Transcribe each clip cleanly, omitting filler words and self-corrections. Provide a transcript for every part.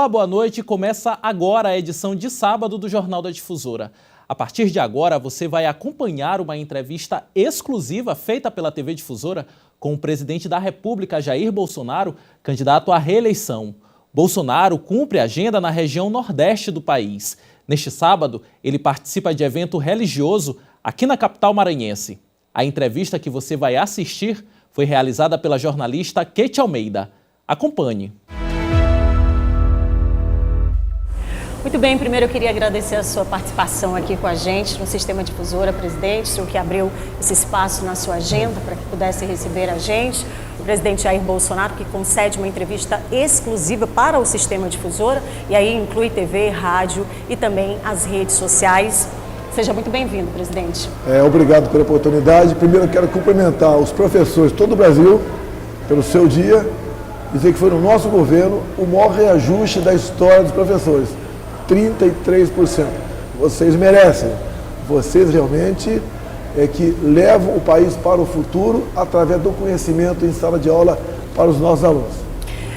Olá, boa noite. Começa agora a edição de sábado do Jornal da Difusora. A partir de agora, você vai acompanhar uma entrevista exclusiva feita pela TV Difusora com o presidente da República, Jair Bolsonaro, candidato à reeleição. Bolsonaro cumpre agenda na região nordeste do país. Neste sábado, ele participa de evento religioso aqui na capital maranhense. A entrevista que você vai assistir foi realizada pela jornalista Kate Almeida. Acompanhe. Muito bem, primeiro eu queria agradecer a sua participação aqui com a gente no Sistema Difusora, presidente, o senhor que abriu esse espaço na sua agenda para que pudesse receber a gente, o presidente Jair Bolsonaro, que concede uma entrevista exclusiva para o Sistema Difusora, e aí inclui TV, rádio e também as redes sociais. Seja muito bem-vindo, presidente. Obrigado pela oportunidade. Primeiro eu quero cumprimentar os professores de todo o Brasil pelo seu dia, dizer que foi no nosso governo o maior reajuste da história dos professores. 33%. Vocês merecem. Vocês realmente que levam o país para o futuro através do conhecimento em sala de aula para os nossos alunos.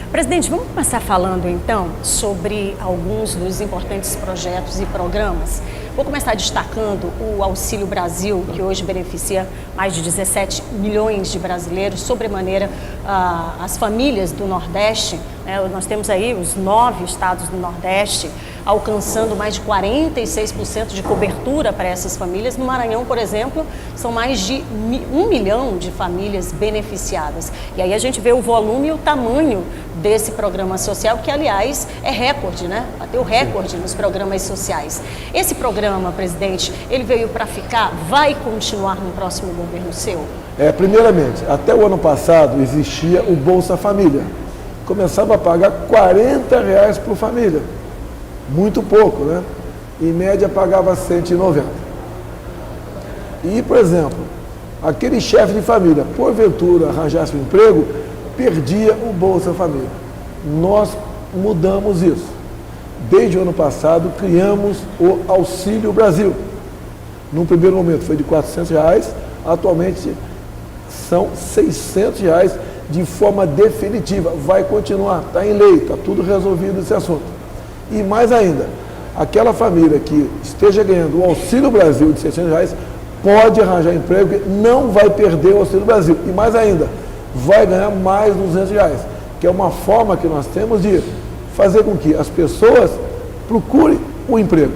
Presidente, vamos começar falando então sobre alguns dos importantes projetos e programas. Vou começar destacando o Auxílio Brasil, que hoje beneficia mais de 17 milhões de brasileiros, sobremaneira as famílias do Nordeste. Nós temos aí os 9 estados do Nordeste, alcançando mais de 46% de cobertura para essas famílias. No Maranhão, por exemplo, são mais de 1 milhão de famílias beneficiadas. E aí a gente vê o volume e o tamanho desse programa social, que, aliás, é recorde, né? Bateu recorde nos programas sociais. Esse programa, presidente, ele veio para ficar, vai continuar no próximo governo seu? Primeiramente, até o ano passado existia o Bolsa Família. Começava a pagar R$40 por família. Muito pouco, né? Em média pagava 190. E, por exemplo, aquele chefe de família, porventura arranjasse um emprego, perdia o Bolsa Família. Nós mudamos isso. Desde o ano passado, criamos o Auxílio Brasil. No primeiro momento foi de R$400, atualmente são R$600 de forma definitiva. Vai continuar, está em lei, está tudo resolvido esse assunto. E mais ainda, aquela família que esteja ganhando o Auxílio Brasil de R$600 pode arranjar emprego e não vai perder o Auxílio Brasil. E mais ainda, vai ganhar mais R$200, que é uma forma que nós temos de fazer com que as pessoas procurem um emprego.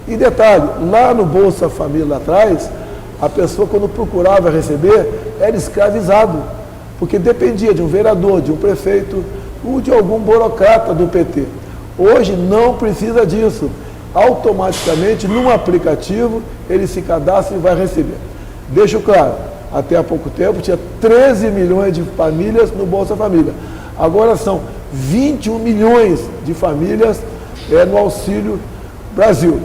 E detalhe, lá no Bolsa Família lá atrás, a pessoa quando procurava receber era escravizado, porque dependia de um vereador, de um prefeito ou de algum burocrata do PT. Hoje não precisa disso. Automaticamente, num aplicativo, ele se cadastra e vai receber. Deixo claro, até há pouco tempo tinha 13 milhões de famílias no Bolsa Família. Agora são 21 milhões de famílias no Auxílio Brasil.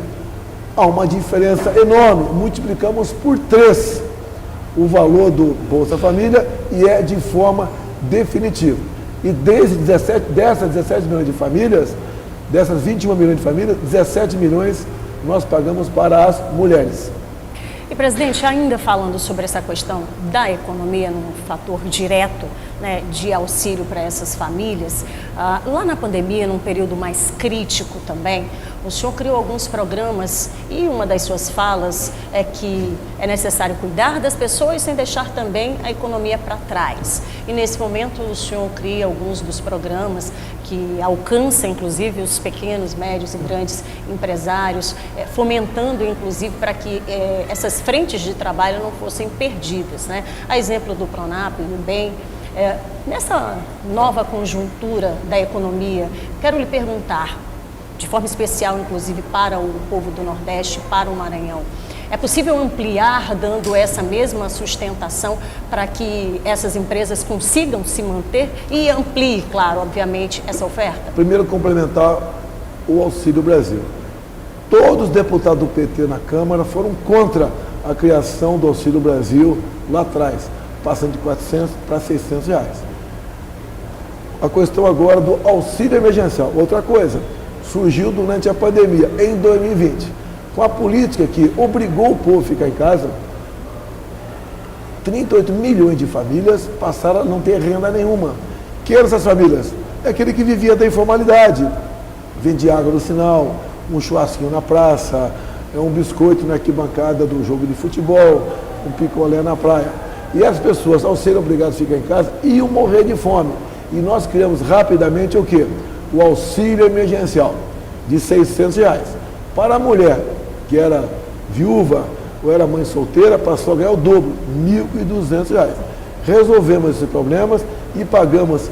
Há uma diferença enorme. Multiplicamos por 3 o valor do Bolsa Família e é de forma definitiva. E dessas 17 milhões de famílias, dessas 21 milhões de famílias, 17 milhões nós pagamos para as mulheres. E, presidente, ainda falando sobre essa questão da economia, num fator direto, né, de auxílio para essas famílias, lá na pandemia, num período mais crítico também, o senhor criou alguns programas e uma das suas falas é que é necessário cuidar das pessoas sem deixar também a economia para trás. E nesse momento o senhor cria alguns dos programas que alcançam inclusive os pequenos, médios e grandes empresários, fomentando inclusive para que essas frentes de trabalho não fossem perdidas, né? A exemplo do Pronap, do BEM. Nessa nova conjuntura da economia, quero lhe perguntar, de forma especial, inclusive, para o povo do Nordeste, para o Maranhão, é possível ampliar, dando essa mesma sustentação para que essas empresas consigam se manter e amplie, claro, obviamente, essa oferta? Primeiro, complementar o Auxílio Brasil. Todos os deputados do PT na Câmara foram contra a criação do Auxílio Brasil lá atrás, passando de R$400 para R$600. A questão agora do auxílio emergencial. Outra coisa, surgiu durante a pandemia, em 2020, com a política que obrigou o povo a ficar em casa, 38 milhões de famílias passaram a não ter renda nenhuma. Que eram essas famílias? É aquele que vivia da informalidade, vende água no sinal, um churrasquinho na praça, um biscoito na arquibancada do jogo de futebol, um picolé na praia. E as pessoas, ao serem obrigadas a ficar em casa, iam morrer de fome. E nós criamos rapidamente o quê? O auxílio emergencial de R$600. Para a mulher que era viúva ou era mãe solteira, passou a ganhar o dobro, R$1.200. Resolvemos esses problemas e pagamos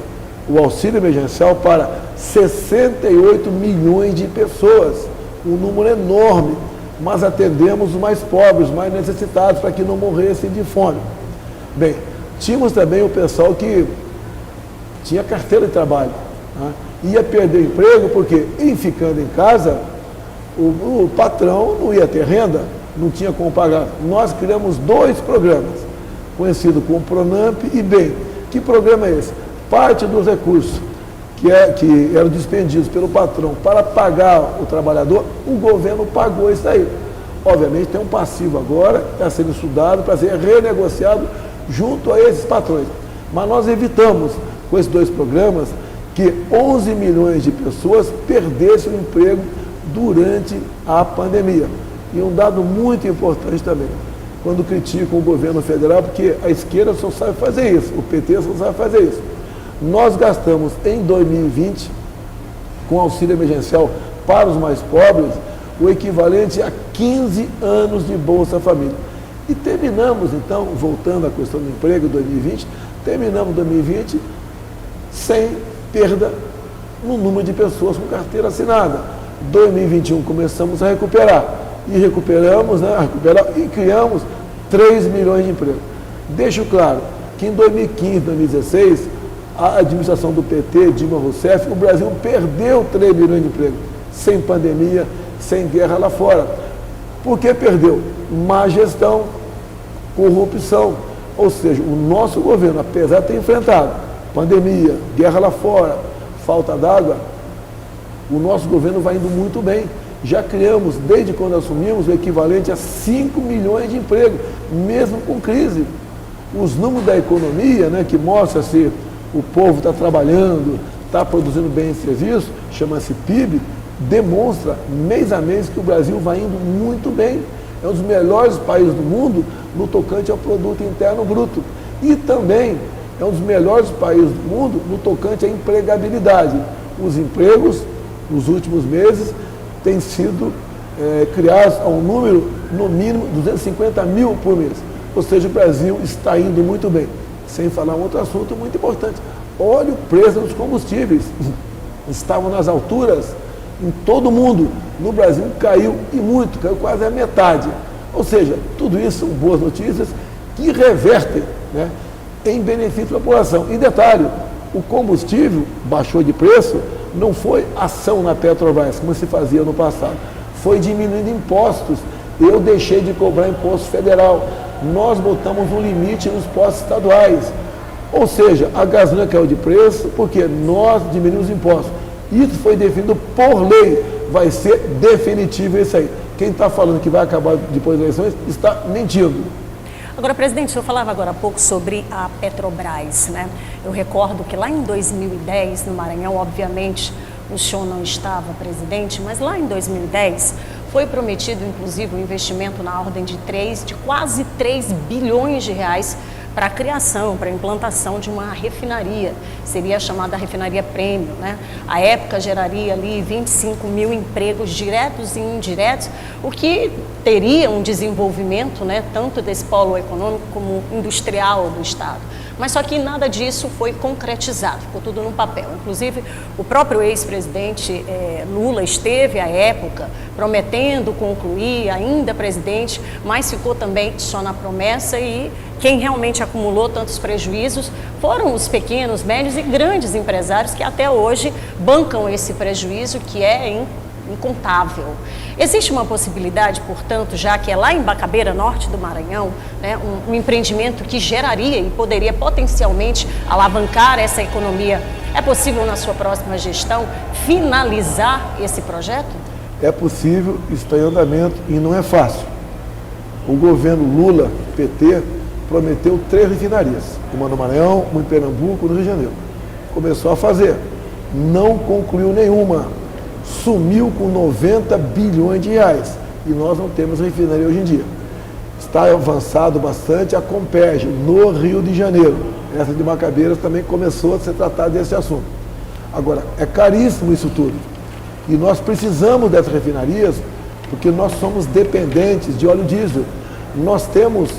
o auxílio emergencial para 68 milhões de pessoas, um número enorme, mas atendemos os mais pobres, os mais necessitados, para que não morressem de fome. Bem, tínhamos também o pessoal que tinha carteira de trabalho, né? Ia perder emprego porque, em ficando em casa, o patrão não ia ter renda, não tinha como pagar. Nós criamos 2 programas, conhecido como Pronamp e Bem. Que programa é esse? Parte dos recursos que eram dispendidos pelo patrão para pagar o trabalhador, o governo pagou isso aí. Obviamente tem um passivo agora, está sendo estudado para ser renegociado junto a esses patrões. Mas nós evitamos, com esses 2 programas, que 11 milhões de pessoas perdessem o emprego durante a pandemia. E um dado muito importante também, quando criticam o governo federal, porque a esquerda só sabe fazer isso, o PT só sabe fazer isso. Nós gastamos em 2020, com auxílio emergencial para os mais pobres, o equivalente a 15 anos de Bolsa Família. E terminamos, então, voltando à questão do emprego em 2020, terminamos 2020 sem perda no número de pessoas com carteira assinada. 2021 começamos a recuperar, e recuperamos, e criamos 3 milhões de empregos. Deixo claro que em 2015, 2016, a administração do PT, Dilma Rousseff, o Brasil perdeu 3 milhões de empregos, sem pandemia, sem guerra lá fora. Por que perdeu? Má gestão, corrupção. Ou seja, o nosso governo, apesar de ter enfrentado pandemia, guerra lá fora, falta d'água, o nosso governo vai indo muito bem. Já criamos, desde quando assumimos, o equivalente a 5 milhões de empregos, mesmo com crise. Os números da economia, que mostra se o povo está trabalhando, está produzindo bem esse serviço, chama-se PIB, demonstra mês a mês que o Brasil vai indo muito bem. É um dos melhores países do mundo no tocante ao produto interno bruto. E também é um dos melhores países do mundo no tocante à empregabilidade. Os empregos, nos últimos meses, têm sido criados a um número, no mínimo, 250 mil por mês. Ou seja, o Brasil está indo muito bem. Sem falar um outro assunto muito importante. Olha o preço dos combustíveis. Estavam nas alturas em todo o mundo. No Brasil caiu e muito, caiu quase a metade. Ou seja, tudo isso são boas notícias que revertem, em benefício da população. E detalhe, o combustível baixou de preço, não foi ação na Petrobras, como se fazia no passado. Foi diminuindo impostos. Eu deixei de cobrar imposto federal. Nós botamos um limite nos postos estaduais. Ou seja, a gasolina caiu de preço porque nós diminuímos impostos. Isso foi definido por lei. Vai ser definitivo isso aí. Quem está falando que vai acabar depois das eleições está mentindo. Agora, presidente, o senhor falava agora há pouco sobre a Petrobras, Eu recordo que lá em 2010, no Maranhão, obviamente, o senhor não estava presidente, mas lá em 2010 foi prometido, inclusive, um investimento na ordem de quase 3 bilhões de reais para a criação, para a implantação de uma refinaria. Seria a chamada refinaria Premium, A época geraria ali 25 mil empregos diretos e indiretos, o que teria um desenvolvimento, tanto desse polo econômico como industrial do Estado. Mas só que nada disso foi concretizado, ficou tudo no papel. Inclusive, o próprio ex-presidente Lula esteve, à época, prometendo concluir, ainda presidente, mas ficou também só na promessa e quem realmente acumulou tantos prejuízos foram os pequenos, médios e grandes empresários que até hoje bancam esse prejuízo que é incontável. Existe uma possibilidade, portanto, já que é lá em Bacabeira, norte do Maranhão, um empreendimento que geraria e poderia potencialmente alavancar essa economia. É possível, na sua próxima gestão, finalizar esse projeto? É possível, está em andamento e não é fácil. O governo Lula, PT, prometeu 3 refinarias, uma no Maranhão, uma em Pernambuco, no Rio de Janeiro. Começou a fazer, não concluiu nenhuma. sumiu com 90 bilhões de reais. E nós não temos refinaria hoje em dia. Está avançado bastante a Comperj, no Rio de Janeiro. Essa de Macabeiras também começou a se tratar desse assunto. Agora, é caríssimo isso tudo. E nós precisamos dessas refinarias porque nós somos dependentes de óleo diesel. Nós temos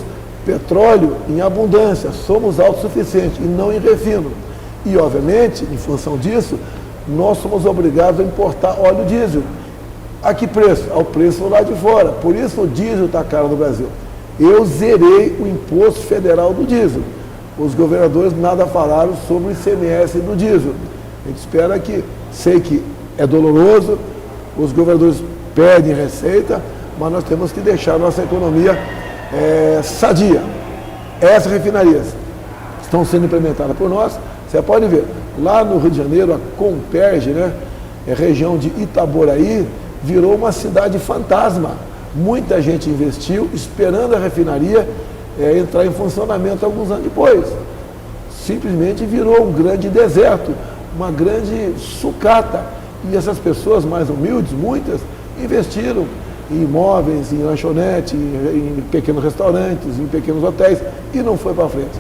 petróleo em abundância, somos autossuficientes e não em refino. E, obviamente, em função disso, nós somos obrigados a importar óleo diesel. A que preço? Ao preço lá de fora. Por isso o diesel está caro no Brasil. Eu zerei o imposto federal do diesel. Os governadores nada falaram sobre o ICMS do diesel. A gente espera que, sei que é doloroso, os governadores perdem receita, mas nós temos que deixar a nossa economia sadia. Essas refinarias estão sendo implementadas por nós. Você pode ver, lá no Rio de Janeiro, a Comperj, né, região de Itaboraí, virou uma cidade fantasma. Muita gente investiu esperando a refinaria entrar em funcionamento alguns anos depois. Simplesmente virou um grande deserto, uma grande sucata. E essas pessoas mais humildes, muitas, investiram em imóveis, em lanchonete, em pequenos restaurantes, em pequenos hotéis, e não foi para frente.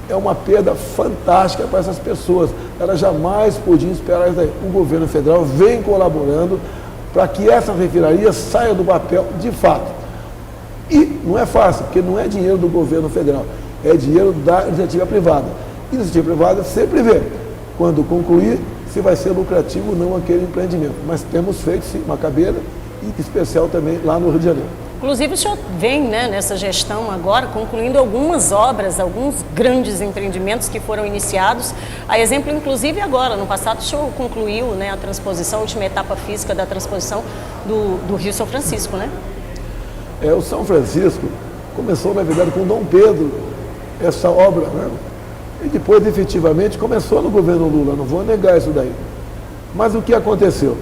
É uma perda fantástica para essas pessoas. Elas jamais podiam esperar isso daí. O governo federal vem colaborando para que essa refinaria saia do papel de fato. E não é fácil, porque não é dinheiro do governo federal, é dinheiro da iniciativa privada. Iniciativa privada sempre vê, quando concluir, se vai ser lucrativo ou não aquele empreendimento. Mas temos feito, sim, Macabeira, e especial também lá no Rio de Janeiro. Inclusive, o senhor vem, né, nessa gestão agora, concluindo algumas obras, alguns grandes empreendimentos que foram iniciados. A exemplo, inclusive, agora, no passado, o senhor concluiu, né, a transposição, a última etapa física da transposição do Rio São Francisco, né? O São Francisco começou, na verdade, com Dom Pedro, essa obra, né? E depois, efetivamente, começou no governo Lula, não vou negar isso daí. Mas o que aconteceu?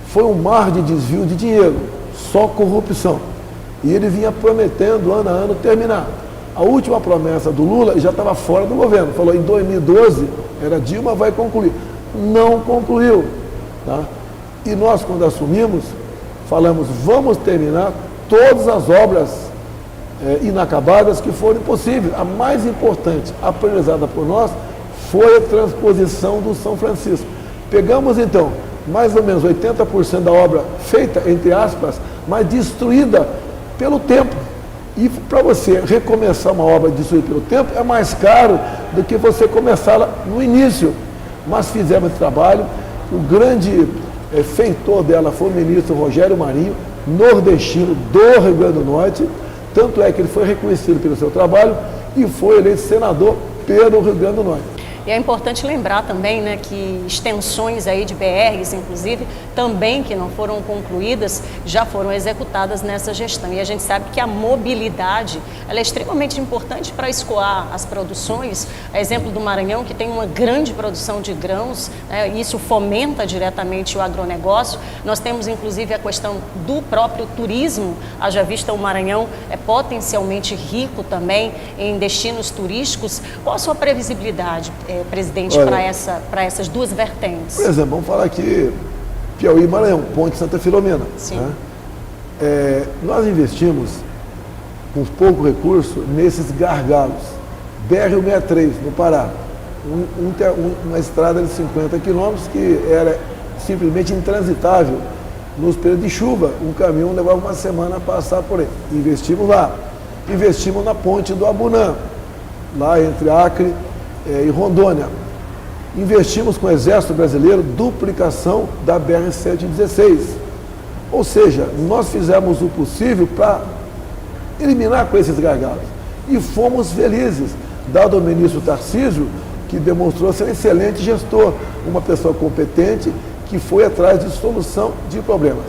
Foi um mar de desvio de dinheiro, só corrupção. E ele vinha prometendo, ano a ano, terminar. A última promessa do Lula já estava fora do governo. Falou, em 2012, era Dilma, vai concluir. Não concluiu. Tá? E nós, quando assumimos, falamos, vamos terminar todas as obras inacabadas que foram impossíveis. A mais importante, a priorizada por nós, foi a transposição do São Francisco. Pegamos, então, mais ou menos 80% da obra feita, entre aspas, mas destruída pelo tempo. E para você recomeçar uma obra destruída pelo tempo, é mais caro do que você começá-la no início. Mas fizemos esse trabalho. O grande feitor dela foi o ministro Rogério Marinho, nordestino do Rio Grande do Norte. Tanto é que ele foi reconhecido pelo seu trabalho e foi eleito senador pelo Rio Grande do Norte. E é importante lembrar também, né, que extensões aí de BRs, inclusive, também que não foram concluídas, já foram executadas nessa gestão. E a gente sabe que a mobilidade, ela é extremamente importante para escoar as produções. A exemplo do Maranhão, que tem uma grande produção de grãos, né, isso fomenta diretamente o agronegócio. Nós temos, inclusive, a questão do próprio turismo. Haja vista, o Maranhão é potencialmente rico também em destinos turísticos. Qual a sua previsibilidade, presidente, para essas duas vertentes? Por exemplo, vamos falar aqui, Piauí e Maranhão, Ponte Santa Filomena. Sim. Né? Nós investimos com pouco recurso nesses gargalos. BR-163, no Pará, uma estrada de 50 quilômetros que era simplesmente intransitável nos períodos de chuva. Um caminhão levava uma semana a passar por aí. Investimos lá. Investimos na ponte do Abunã, lá entre Acre e Rondônia. Investimos com o Exército Brasileiro duplicação da BR-116. Ou seja, nós fizemos o possível para eliminar com esses gargalos. E fomos felizes, dado ao ministro Tarcísio, que demonstrou ser um excelente gestor, uma pessoa competente que foi atrás de solução de problemas.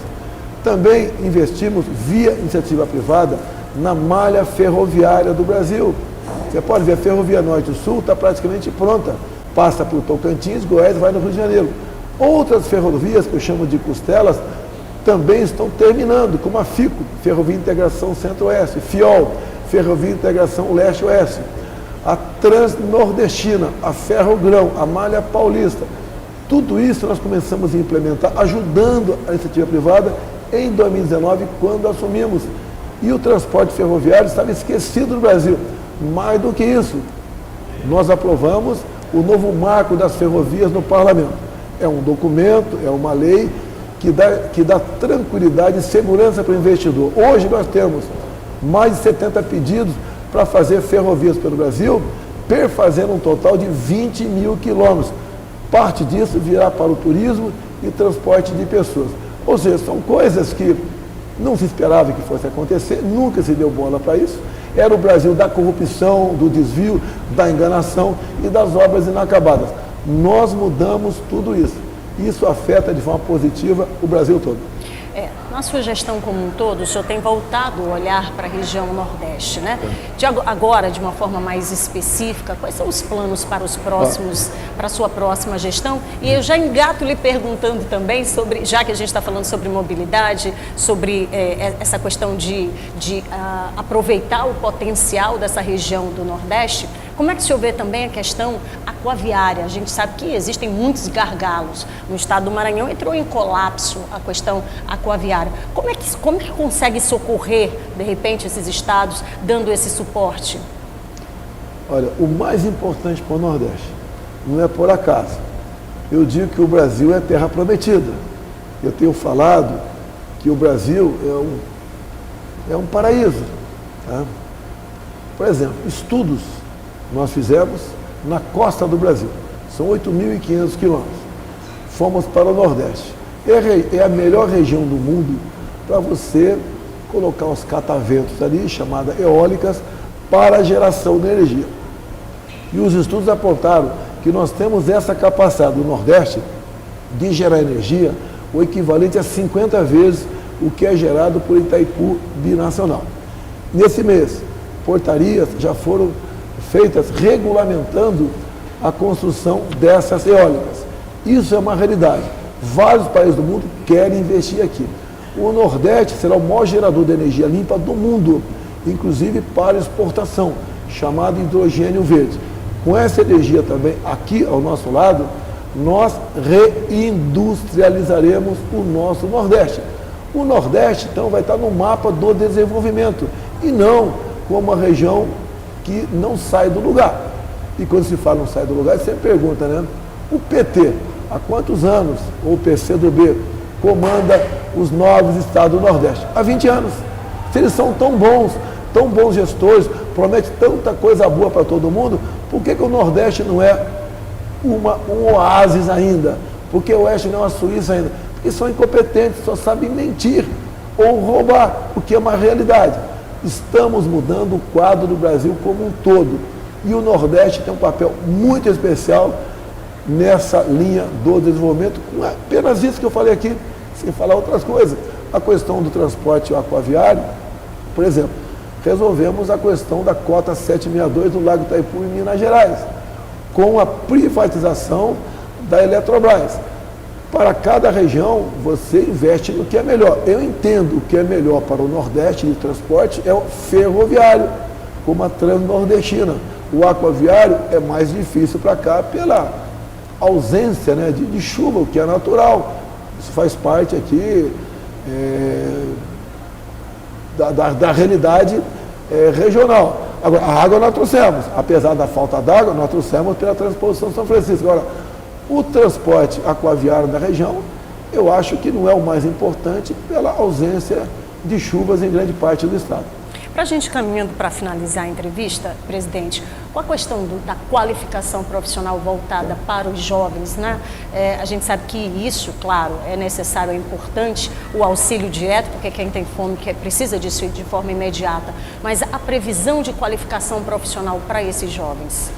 Também investimos via iniciativa privada na malha ferroviária do Brasil. Você pode ver, a Ferrovia Norte e Sul está praticamente pronta. Passa por Tocantins, Goiás, vai no Rio de Janeiro. Outras ferrovias, que eu chamo de costelas, também estão terminando, como a FICO, Ferrovia Integração Centro-Oeste, FIOL, Ferrovia Integração Leste-Oeste, a Transnordestina, a Ferrogrão, a Malha Paulista. Tudo isso nós começamos a implementar, ajudando a iniciativa privada em 2019, quando assumimos. E o transporte ferroviário estava esquecido no Brasil. Mais do que isso, nós aprovamos o novo marco das ferrovias no Parlamento. É um documento, é uma lei que dá tranquilidade e segurança para o investidor. Hoje nós temos mais de 70 pedidos para fazer ferrovias pelo Brasil, perfazendo um total de 20 mil quilômetros. Parte disso virá para o turismo e transporte de pessoas. Ou seja, são coisas que não se esperava que fosse acontecer, nunca se deu bola para isso. Era o Brasil da corrupção, do desvio, da enganação e das obras inacabadas. Nós mudamos tudo isso. Isso afeta de forma positiva o Brasil todo. Na sua gestão como um todo, o senhor tem voltado o olhar para a região Nordeste, né? Agora, de uma forma mais específica, quais são os planos para para a sua próxima gestão? E eu já engato lhe perguntando também sobre, já que a gente está falando sobre mobilidade, sobre essa questão de aproveitar o potencial dessa região do Nordeste, como é que o senhor vê também a questão aquaviária? A gente sabe que existem muitos gargalos. No estado do Maranhão entrou em colapso a questão aquaviária. Como é que consegue socorrer, de repente, esses estados, dando esse suporte? Olha, o mais importante para o Nordeste não é por acaso. Eu digo que o Brasil é terra prometida. Eu tenho falado que o Brasil é um paraíso. Tá? Por exemplo, estudos nós fizemos na costa do Brasil. São 8.500 quilômetros. Fomos para o Nordeste. É a melhor região do mundo para você colocar os cataventos ali, chamadas eólicas, para a geração de energia. E os estudos apontaram que nós temos essa capacidade do Nordeste de gerar energia o equivalente a 50 vezes o que é gerado por Itaipu Binacional. Nesse mês, portarias já foram feitas regulamentando a construção dessas eólicas. Isso é uma realidade. Vários países do mundo querem investir aqui. O Nordeste será o maior gerador de energia limpa do mundo, inclusive para exportação, chamado hidrogênio verde. Com essa energia também aqui ao nosso lado, nós reindustrializaremos o nosso Nordeste. O Nordeste, então, vai estar no mapa do desenvolvimento e não como uma região que não sai do lugar. E quando se fala não sai do lugar, você pergunta, né? O PT, há quantos anos, ou o PCdoB, comanda os novos estados do Nordeste? Há 20 anos. Se eles são tão bons gestores, prometem tanta coisa boa para todo mundo, por que o Nordeste não é um oásis ainda? Por que o Oeste não é uma Suíça ainda? Porque são incompetentes, só sabem mentir ou roubar, o que é uma realidade. Estamos mudando o quadro do Brasil como um todo. E o Nordeste tem um papel muito especial nessa linha do desenvolvimento, com apenas isso que eu falei aqui, sem falar outras coisas. A questão do transporte aquaviário, por exemplo, resolvemos a questão da cota 762 do Lago Itaipu em Minas Gerais, com a privatização da Eletrobras. Para cada região, você investe no que é melhor. Eu entendo o que é melhor para o Nordeste de transporte é o ferroviário, como a Transnordestina. O aquaviário é mais difícil para cá pela ausência, né, de chuva, o que é natural. Isso faz parte aqui da realidade regional. Agora, a água nós trouxemos. Apesar da falta d'água, nós trouxemos pela transposição São Francisco. Agora, o transporte aquaviário da região, eu acho que não é o mais importante pela ausência de chuvas em grande parte do estado. Para a gente caminhando para finalizar a entrevista, presidente, com a questão da qualificação profissional voltada para os jovens, né? A gente sabe que isso, claro, é necessário, é importante, o auxílio direto, porque quem tem fome precisa disso de forma imediata, mas a previsão de qualificação profissional para esses jovens?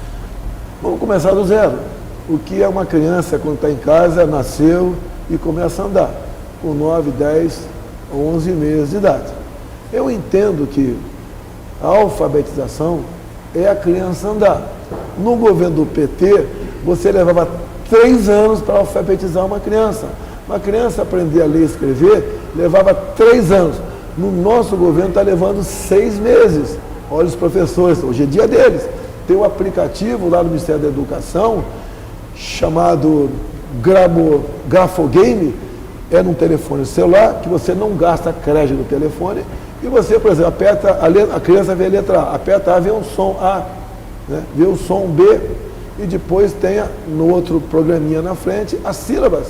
Vamos começar do zero. O que é uma criança quando está em casa, nasceu e começa a andar, com 9, 10, 11 meses de idade. Eu entendo que a alfabetização é a criança andar. No governo do PT, você levava 3 anos para alfabetizar uma criança. Uma criança aprender a ler e escrever levava 3 anos. No nosso governo está levando 6 meses. Olha os professores, hoje é dia deles. Tem um aplicativo lá no Ministério da Educação chamado grafogame é num telefone celular, que você não gasta crédito no telefone, e você, por exemplo, aperta, a criança vê a letra A, aperta A, vê um som A, né? Vê o som B, e depois tem no outro programinha na frente as sílabas.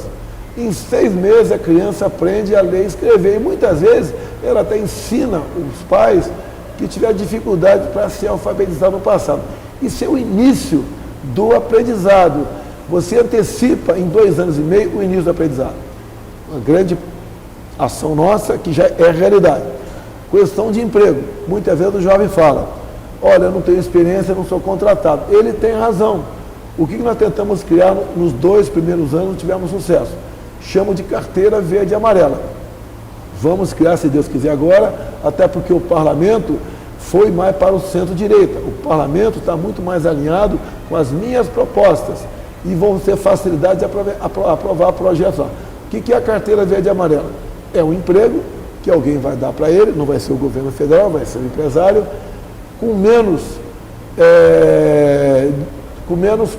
Em 6 meses a criança aprende a ler e escrever, e muitas vezes ela até ensina os pais que tiveram dificuldade para se alfabetizar no passado. Isso é o início do aprendizado. Você antecipa em 2 anos e meio o início do aprendizado. Uma grande ação nossa que já é realidade. Questão de emprego. Muitas vezes o jovem fala, olha, eu não tenho experiência, eu não sou contratado. Ele tem razão. O que nós tentamos criar nos 2 primeiros anos, não tivemos sucesso. Chamo de carteira verde e amarela. Vamos criar, se Deus quiser agora, até porque o parlamento foi mais para o centro-direita. O parlamento está muito mais alinhado com as minhas propostas e vão ter facilidade de aprovar projetos lá. O que é a carteira verde e amarela? É um emprego que alguém vai dar para ele, não vai ser o governo federal, vai ser o empresário, com menos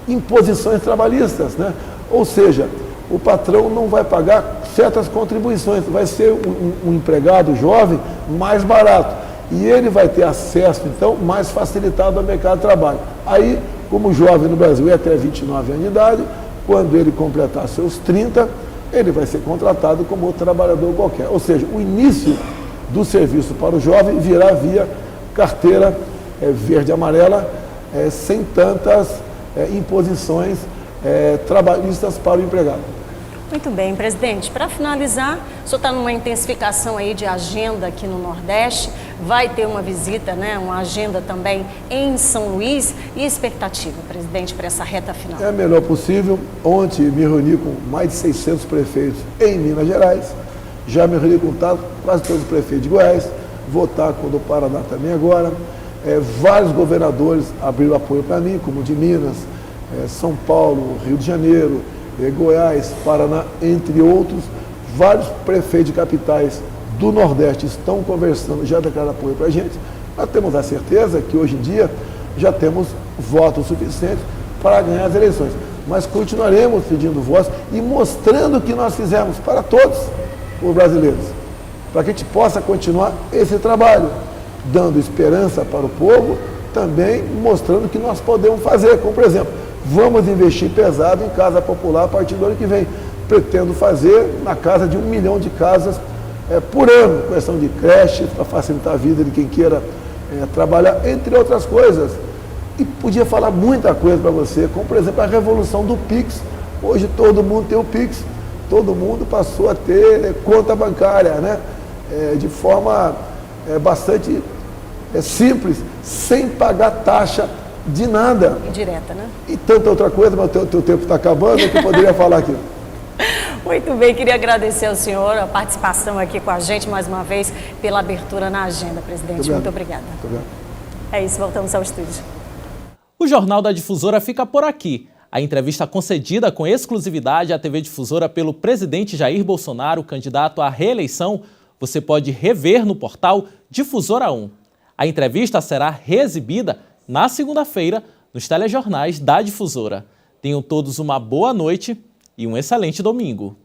imposições trabalhistas, né? Ou seja, o patrão não vai pagar certas contribuições, vai ser um empregado jovem mais barato e ele vai ter acesso, então, mais facilitado ao mercado de trabalho. Aí, como jovem no Brasil é até 29 anos de idade, quando ele completar seus 30, ele vai ser contratado como outro trabalhador qualquer. Ou seja, o início do serviço para o jovem virá via carteira verde e amarela, sem tantas imposições trabalhistas para o empregado. Muito bem, presidente. Para finalizar, o senhor está numa intensificação aí de agenda aqui no Nordeste, vai ter uma visita, né, uma agenda também em São Luís. E a expectativa, presidente, para essa reta final? É a melhor possível. Ontem me reuni com mais de 600 prefeitos em Minas Gerais, já me reuni com quase todos os prefeitos de Goiás, vou estar com o do Paraná também agora. Vários governadores abriram apoio para mim, como o de Minas, São Paulo, Rio de Janeiro, Goiás, Paraná, entre outros. Vários prefeitos de capitais do Nordeste estão conversando, já declararam apoio para a gente. Nós temos a certeza que hoje em dia já temos votos suficientes para ganhar as eleições. Mas continuaremos pedindo votos e mostrando o que nós fizemos para todos os brasileiros, para que a gente possa continuar esse trabalho, dando esperança para o povo, também mostrando o que nós podemos fazer, como por exemplo, vamos investir pesado em casa popular a partir do ano que vem. Pretendo fazer na casa de 1 milhão de casas por ano, questão de creche, para facilitar a vida de quem queira trabalhar, entre outras coisas. E podia falar muita coisa para você, como por exemplo a revolução do Pix. Hoje todo mundo tem o Pix, todo mundo passou a ter conta bancária, né? De forma bastante simples, sem pagar taxa de nada. E direta, né? E tanta outra coisa, mas o teu tempo está acabando, é que eu poderia falar aqui. Muito bem, queria agradecer ao senhor a participação aqui com a gente mais uma vez pela abertura na agenda, presidente. Muito obrigada. Muito obrigado. É isso, voltamos ao estúdio. O Jornal da Difusora fica por aqui. A entrevista concedida com exclusividade à TV Difusora pelo presidente Jair Bolsonaro, candidato à reeleição, você pode rever no portal Difusora 1. A entrevista será reexibida na segunda-feira nos telejornais da Difusora. Tenham todos uma boa noite e um excelente domingo.